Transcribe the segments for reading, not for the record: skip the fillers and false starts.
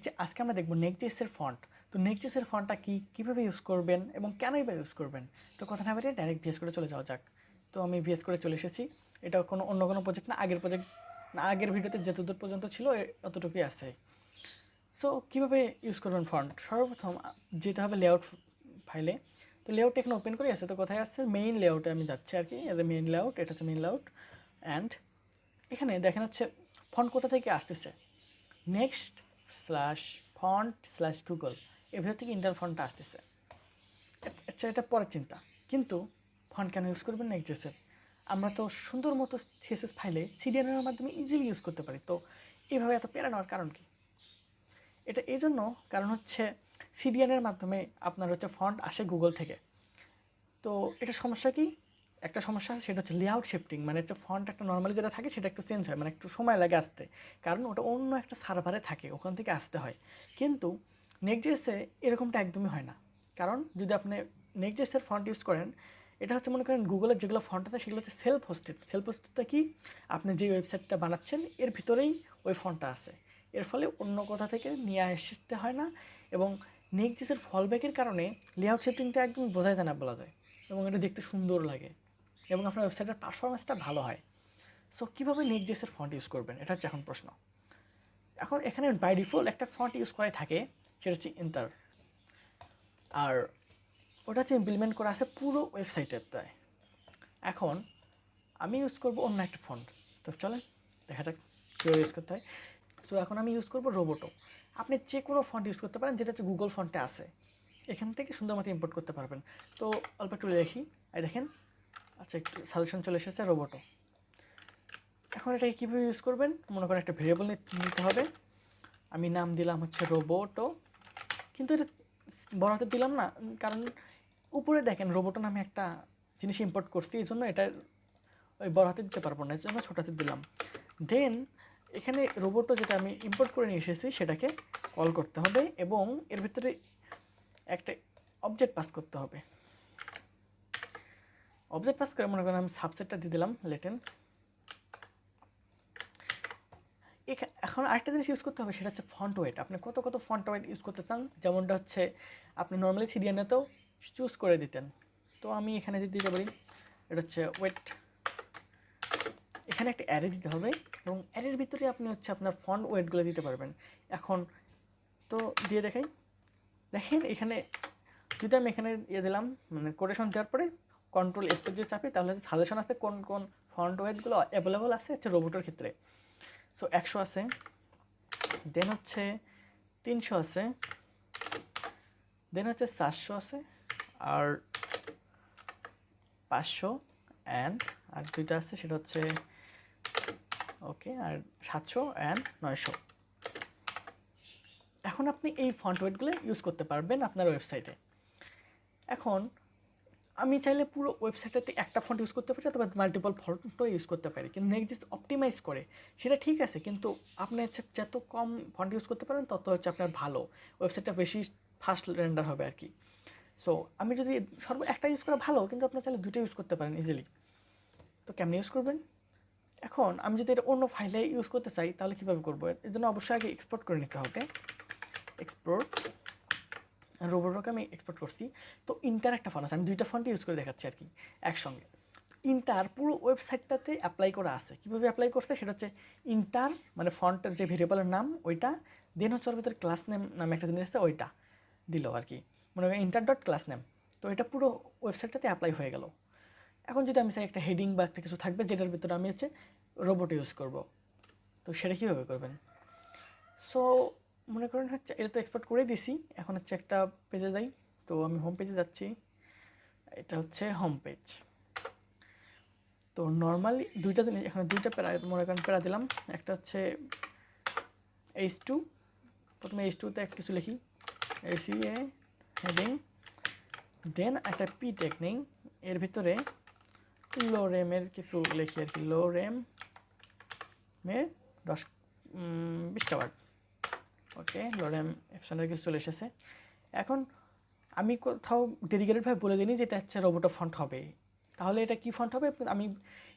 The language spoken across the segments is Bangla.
যে আজকে আমরা দেখব Next.js এর ফন্ট। তো Next.js এর ফন্টটা কীভাবে ইউজ করবেন এবং কেনই বা ইউজ করবেন। তো কথা না বলে ডাইরেক্ট ভিএস করে চলে যাওয়া যাক। তো আমি ভিএস করে চলে এসেছি। এটা অন্য কোনো প্রজেক্ট না, আগের প্রজেক্ট না, আগের ভিডিওতে যতদূর পর্যন্ত ছিল অতটুকুই আছে। সো কীভাবে ইউজ করবেন ফন্ট, সর্বপ্রথম যেতে হবে লেআউট ফাইলে। তো লেআউট এখানে ওপেন করে আছে, তো কোথায় আসছে মেইন লেআউটে আমি যাচ্ছি আর কি। মেইন লেআউট, এটা হচ্ছে মেইন লেআউট। অ্যান্ড এখানে দেখেন হচ্ছে ফন্ট কোথা থেকে আসতেছে, next/font/google এর ভিতর থেকে ইন্টার ফন্টটা আসতেছে। আচ্ছা, এটা পরের চিন্তা, কিন্তু ফন্ট কেন ইউজ করবেন Next.js-এর? আমরা তো সুন্দর মতো সিএসএস ফাইলে সিডিএনের মাধ্যমে ইজিলি ইউজ করতে পারি। তো এইভাবে এত প্যারা নেওয়ার কারণ কি? এটা এই জন্য কারণ হচ্ছে সিডিএনের মাধ্যমে আপনার হচ্ছে ফন্ট আসে গুগল থেকে। তো এটা সমস্যা কি? একটা সমস্যা আছে, সেটা হচ্ছে লেআউট শিফটিং। মানে হচ্ছে ফন্ট একটা নর্মালি যেটা থাকে সেটা একটু চেঞ্জ হয়, মানে একটু সময় লাগে আসতে, কারণ ওটা অন্য একটা সার্ভারে থাকে, ওখান থেকে আসতে হয়। কিন্তু Next.js-এ এরকমটা একদমই হয় না। কারণ যদি আপনি Next.js-এর ফন্ট ইউজ করেন, এটা হচ্ছে মনে করেন গুগলের যেগুলো ফন্ট আছে সেগুলো হচ্ছে সেলফ হোস্টেড। সেলফ হোস্টেডটা কি? আপনি যে ওয়েবসাইটটা বানাচ্ছেন এর ভিতরেই ওই ফন্টটা আছে। এর ফলে অন্য কোথা থেকে নিয়ে আসতে হয় না, এবং Next.js-এর ফলব্যাকের কারণে লেআউট শিফটিংটা একদম বোঝাই যায় না বলা যায়, এবং এটা দেখতে সুন্দর লাগে এবং আপনার ওয়েবসাইটের পারফরমেন্সটা ভালো হয়। সো কীভাবে Next.js-এর ফন্ট ইউজ করবেন, এটা হচ্ছে এখন প্রশ্ন। এখন এখানে বাই ডিফল্ট একটা ফন্ট ইউজ করাই থাকে, সেটা হচ্ছে ইন্টার। আর ওটা হচ্ছে ইমপ্লিমেন্ট করা আছে পুরো ওয়েবসাইটের তাই। এখন আমি ইউজ করব অন্য একটা ফন্ট। তো চলেন দেখা যাক কীভাবে ইউজ করতে হয়। সো এখন আমি ইউজ করব রোবোটো। আপনি যে কোনো ফন্ট ইউজ করতে পারেন যেটা হচ্ছে গুগল ফন্টে আছে, এখান থেকে সুন্দর মতো ইম্পোর্ট করতে পারবেন। তো অল্প একটু লিখি, এই দেখেন। আচ্ছা, একটু সাজেশন চলে এসেছে রোবোটো। এখন এটাকে কীভাবে ইউজ করবেন, মনে করেন একটা ভেরিয়েবল নিতে হবে। আমি নাম দিলাম হচ্ছে রোবোটো, কিন্তু এটা বড় হাতে দিলাম না, কারণ উপরে দেখেন রোবোটো নামে একটা জিনিস ইম্পোর্ট করছি, এই জন্য এটা ওই বড় হাতে দিতে পারবো না, এই জন্য ছোট হাতে দিলাম। দেন এখানে রোবোটো যেটা আমি ইম্পোর্ট করে নিয়ে এসেছি সেটাকে কল করতে হবে, এবং এর ভিতরে একটা অবজেক্ট পাস করতে হবে। অবজেক্ট পাস করে মনে করেন আমি সাবসেটটা দিয়ে দিলাম লেটেন। এখন আরেকটা জিনিস ইউজ করতে হবে, সেটা হচ্ছে ফন্ট ওয়েট। আপনি কত ফন্ট ওয়েট ইউজ করতে চান, যেমনটা হচ্ছে আপনি নর্মালি সিডিএনেতেও চুজ করে দিতেন। তো আমি এখানে দিতে পারি, এটা হচ্ছে ওয়েট। এখানে একটা অ্যারে দিতে হবে, এবং অ্যারের ভিতরে আপনি হচ্ছে আপনার ফন্ট ওয়েটগুলো দিতে পারবেন। এখন তো দিয়ে দেখেন এখানে যদি আমি এখানে দিলাম, মানে কোটেশন দেওয়ার পরে কন্ট্রোল স্পেস যদি চাপি, তাহলে সাজেশন আছে কোন কোন ফন্ট ওয়েটগুলো অ্যাভেলেবল আছে হচ্ছে রোবোটোর ক্ষেত্রে। সো 100 আছে, দেন হচ্ছে 300 আছে, দেন হচ্ছে 400 আছে, আর 500, অ্যান্ড আর দুইটা আছে, সেটা হচ্ছে ওকে, আর 700 অ্যান্ড 900। এখন আপনি এই ফন্ট ওয়েটগুলো ইউজ করতে পারবেন আপনার ওয়েবসাইটে। এখন আমি চাইলে পুরো ওয়েবসাইটটাতে একটা ফন্ট ইউজ করতে পারি, অথবা মাল্টিপল ফন্টও ইউজ করতে পারি, কিন্তু Next.js অপটিমাইজ করে সেটা ঠিক আছে, কিন্তু আপনি হচ্ছে যত কম ফন্ট ইউজ করতে পারেন তত হচ্ছে আপনার ভালো, ওয়েবসাইটটা বেশি ফাস্ট রেন্ডার হবে আর কি। সো আমি যদি একটা ইউজ করা ভালো, কিন্তু আপনার চাইলে দুটো ইউজ করতে পারেন ইজিলি। তো কেমন ইউজ করবেন? এখন আমি যদি এটা অন্য ফাইলে ইউজ করতে চাই, তাহলে কীভাবে করবো? এর জন্য অবশ্যই আগে এক্সপোর্ট করে নিতে হবে। এক্সপোর্ট, রোবোটোকে আমি এক্সপোর্ট করছি। তো ইন্টার একটা ফন্ট আছে, আমি দুইটা ফন্ট ইউজ করে দেখাচ্ছি আর কি একসঙ্গে। ইন্টার পুরো ওয়েবসাইটটাতে অ্যাপ্লাই করা আছে। কীভাবে অ্যাপ্লাই করছে, সেটা হচ্ছে ইন্টার মানে ফন্টের যে ভেরিয়েবলের নাম ওইটা, দেন হচ্ছে ওর ভিতরে ক্লাস নেম নামে একটা জিনিস আছে, ওইটা দিল আর কি, মনে করেন ইন্টার.ক্লাস নেম। তো এটা পুরো ওয়েবসাইটটাতে অ্যাপ্লাই হয়ে গেল। এখন যদি আমি চাই একটা হেডিং বা একটা কিছু থাকবে যেটার ভিতরে আমি হচ্ছে রোবোট ইউজ করব, তো সেটা কীভাবে করবেন? সো মনে করেন হচ্ছে এটা তো এক্সপোর্ট করেই দিছি, এখন হচ্ছে একটা পেজে যাই। তো আমি হোম পেজে যাচ্ছি, এটা হচ্ছে হোম পেজ। তো নর্মালি দুইটা জিনিস, এখানে দুইটা প্যারা মনে করেন প্যারা দিলাম। একটা হচ্ছে H2, প্রথমে H2-তে একটা কিছু লিখি, ACA হেডিং, দেন একটা পি ট্যাগ নেই, এর ভিতরে লো রেমের কিছু লিখি আর কি, লো রেমের 20টা ওয়ার্ড। ওকে, লো রেম অপশনের কিছু চলে এসেছে। এখন আমি কোথাও ডেডিকেটেডভাবে বলে দিই যে এটা হচ্ছে রোবোটো ফন্ট হবে, তাহলে এটা কী ফন্ট হবে আমি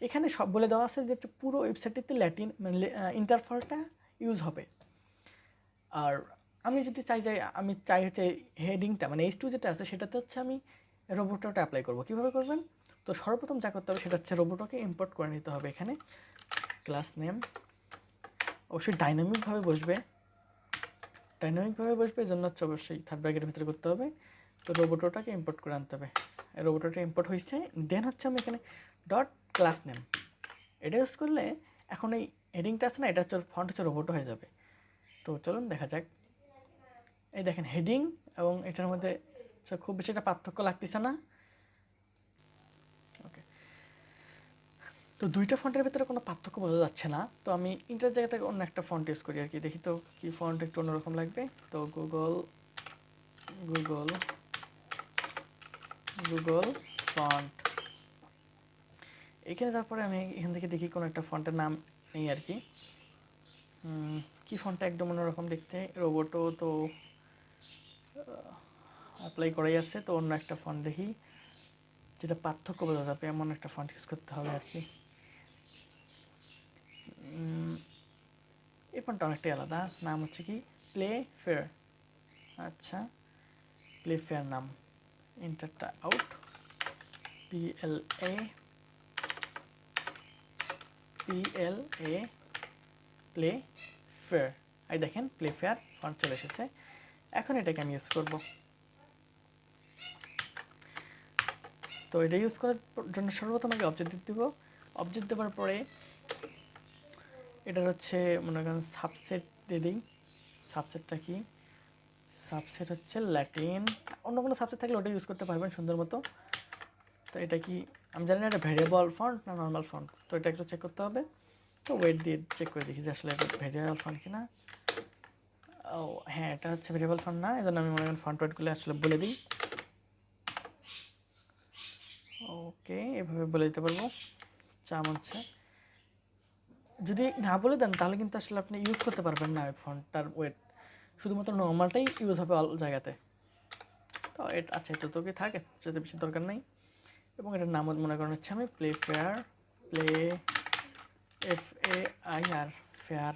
এখানে সব বলে দেওয়া আছে, যে পুরো ওয়েবসাইটটিতে ল্যাটিন মানে ইন্টারফলটা ইউজ হবে। আর আমি যদি চাই হচ্ছে হেডিংটা মানে H2 যেটা আছে সেটাতে হচ্ছে আমি রোবোটোটা অ্যাপ্লাই করব। কীভাবে করবেন? তো সর্বপ্রথম যা করতে হবে সেটা হচ্ছে রোবোটোকে ইম্পোর্ট করে নিতে হবে এখানে। ক্লাস নেম অবশ্যই ডাইনামিকভাবে বসবে, এই জন্য হচ্ছে অবশ্যই থার্ড ব্র্যাকেটের ভিতরে করতে হবে। তো রোবোটোটাকে ইম্পোর্ট করে আনতে হবে। রোবোটোটা ইম্পোর্ট হয়েছে, দেন হচ্ছে আমি এখানে ডট ক্লাস নেম এটা ইউজ করলে এখন এই হেডিংটা আছে না, এটা হচ্ছে ফন্ট হচ্ছে রোবোটো হয়ে যাবে। তো চলুন দেখা যাক। এই দেখেন হেডিং এবং এটার মধ্যে খুব বেশি একটা পার্থক্য লাগতেছে না। ওকে, তো দুইটা ফন্টের ভিতরে কোনো পার্থক্য বোঝা যাচ্ছে না। তো আমি ইন্টার জায়গা থেকে অন্য একটা ফন্ট ইউজ করি আর কি, দেখি তো কি ফন্ট একটু অন্যরকম লাগবে। তো গুগল ফন্ট, এখানে তারপরে আমি এখান থেকে দেখি কোনো একটা ফন্টের নাম নেই আর কি। কি ফন্টটা একদম অন্যরকম দেখতে, রোবোটো তো অ্যাপ্লাই করাই আছে, তো অন্য একটা ফন্ট দেখি যেটা পার্থক্য বোঝা যাবে এমন একটা ফন্ট ইউজ করতে হবে আর কি। এই ফন্টটা অনেকটাই আলাদা, নাম হচ্ছে কি প্লে ফেয়ার। আচ্ছা, প্লে ফেয়ার নাম, ইন্টারটা আউট, PLA প্লে ফেয়ার। এই দেখেন প্লে ফেয়ার ফন্ট চলে এসেছে। এখন এটাকে আমি ইউজ করব। তো এটা ইউজ করার জন্য সর্বপ্রথম আগে অবজেক্ট দিব। অবজেক্ট দেওয়ার পরে এটার হচ্ছে মনে করেন সাবসেট দিয়ে দিই। সাবসেটটা কি? সাবসেট হচ্ছে ল্যাটিন, অন্য কোনো সাবসেট থাকলে ওটা ইউজ করতে পারবেন সুন্দর মতো। তো এটা কি আমি জানি না এটা ভেরিয়েবল ফন্ট না নর্মাল ফন্ট, তো এটা একটু চেক করতে হবে। তো ওয়েট দিয়ে চেক করে দেখি যে আসলে এটা ভেরিয়েবল ফন্ট কিনা। ও হ্যাঁ, এটা হচ্ছে ভেরিয়েবল ফন্ট না, এই জন্য আমি মনে করেন ফন্ট ওয়েটগুলো আসলে বলে দিই। ওকে, এভাবে বলে দিতে পারবো। হচ্ছে যদি না বলে দেন তাহলে কিন্তু আসলে আপনি ইউজ করতে পারবেন না ওই ফন্টটার ওয়েট, শুধুমাত্র নর্মালটাই ইউজ হবে অল জায়গাতে। তো এটা আচ্ছা, এটা তো কি থাকে, যদি বেশি দরকার নেই। এবং এটার নাম মনে করেন হচ্ছে আমি play fair, play FAIR fair,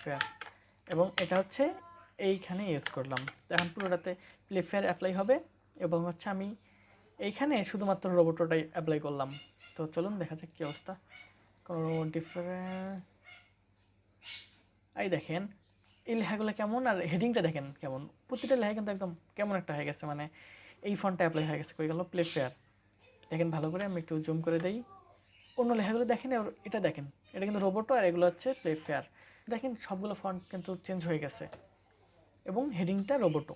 fair, এবং এটা হচ্ছে এইখানে ইউজ করলাম। তো এখন পুরোটাতে প্লে ফেয়ার অ্যাপ্লাই হবে এবং হচ্ছে আমি এইখানে শুধুমাত্র রোবোটোটাই অ্যাপ্লাই করলাম। তো চলুন দেখা যাক কী অবস্থা। কোনো ডিফারেন্ট, এই দেখেন এই লেখাগুলো কেমন, আর হেডিংটা দেখেন কেমন, প্রতিটা লেখা কিন্তু একদম কেমন একটা হয়ে গেছে, মানে এই ফন্টটা অ্যাপ্লাই হয়ে গেছে। কই গেল প্লে ফেয়ার, দেখেন ভালো করে আমি একটু জুম করে দেই। অন্য লেখাগুলো দেখেন আর এটা দেখেন, এটা কিন্তু রোবোটো আর এগুলো হচ্ছে প্লে ফেয়ার। দেখেন সবগুলো ফন্ট কিন্তু চেঞ্জ হয়ে গেছে এবং হেডিংটা রোবোটো।